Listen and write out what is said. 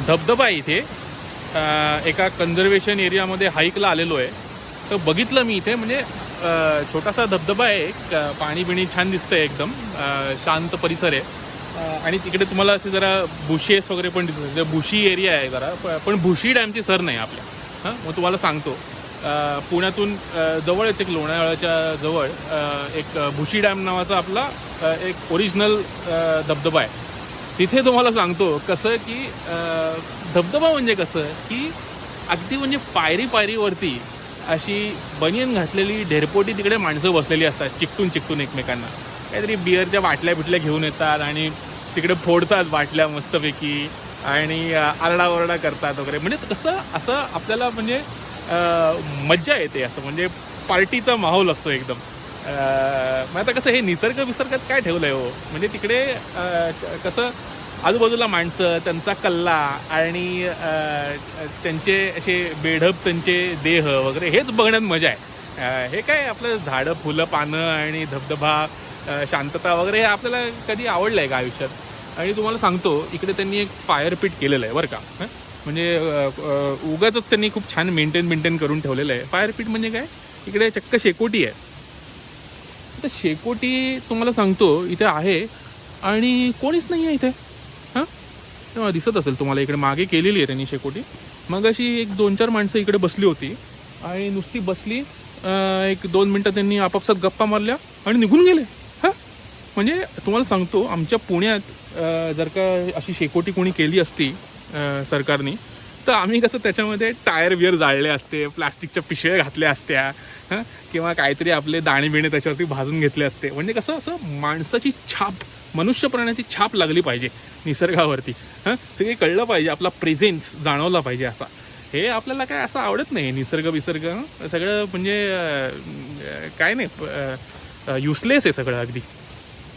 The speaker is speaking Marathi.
धबधबा आहे इथे. एका कन्झर्वेशन एरियामध्ये हाईकला आलेलो आहे. तर बघितलं मी इथे, म्हणजे छोटासा धबधबा आहे. पाणी बिणी छान दिसतंय, एकदम शांत परिसर आहे. आणि तिकडे तुम्हाला असे जरा बुशेस वगैरे पण दिसतात. बुशी एरिया आहे जरा, पण बुशी डॅमची सर नाही आपल्या. हां, मग तुम्हाला सांगतो, पुण्यातून जवळच एक लोणावळ्याच्या जवळ एक भुशी डॅम नावाचा आपला एक ओरिजिनल धबधबा आहे. तिथे तुम्हाला सांगतो कसं की धबधबा म्हणजे कसं की अगदी म्हणजे पायरीवरती अशी बनियन घातलेली ढेरपोटी तिकडे माणसं बसलेली असतात, चिकटून एकमेकांना. काहीतरी बिअरच्या बाटल्या घेऊन येतात आणि तिकडे फोडतात बाटल्या मस्तपैकी आणि आरडाओरडा करतात वगैरे. म्हणजे कसं असं आपल्याला म्हणजे मज्जा येते, असं म्हणजे पार्टीचा माहोल असतो एकदम. मग आता कसं हे निसर्गात काय ठेवलं आहे हो, म्हणजे तिकडे कसं आजूबाजूला माणसं, त्यांचा कल्ला आणि त्यांचे असे बेढप त्यांचे देह वगैरे हेच बघण्यात मजा आहे. हे काय आपलं झाडं, फुलं, पानं आणि धबधबा, शांतता वगैरे हे आपल्याला कधी आवडलं आहे का आयुष्यात? आणि तुम्हाला सांगतो, इकडे त्यांनी एक फायर पिट केलेलं आहे बरं का. म्हणजे उगाचच त्यांनी खूप छान मेंटेन करून ठेवलेलं आहे. फायर पिट म्हणजे काय, इकडे चक्क शेकोटी आहे. तर शेकोटी तुम्हाला सांगतो इथे आहे आणि कोणीच नाही आहे इथे. हां, तेव्हा दिसत असेल तुम्हाला, इकडे मागे केलेली आहे त्यांनी शेकोटी. मग अशी एक 2-4 माणसं इकडे बसली होती आणि नुसती बसली. 1-2 मिनटं त्यांनी आपापसात गप्पा मारल्या आणि निघून गेले. हां, म्हणजे तुम्हाला सांगतो, आमच्या पुण्यात जर का अशी शेकोटी कोणी केली असती सरकारने, तर आम्ही कसं त्याच्यामध्ये टायर बिअर जाळले असते, प्लास्टिकच्या पिशव्या घातल्या असत्या, हां, किंवा काहीतरी आपले दाणे बिणे त्याच्यावरती भाजून घेतले असते. म्हणजे कसं असं माणसाची छाप, मनुष्य प्राण्याची छाप लागली पाहिजे निसर्गावरती. हां, सगळे कळलं पाहिजे, आपला प्रेझेन्स जाणवला पाहिजे असा. हे आपल्याला काय असं आवडत नाही, निसर्ग सगळं म्हणजे काय नाही, युसलेस आहे सगळं अगदी.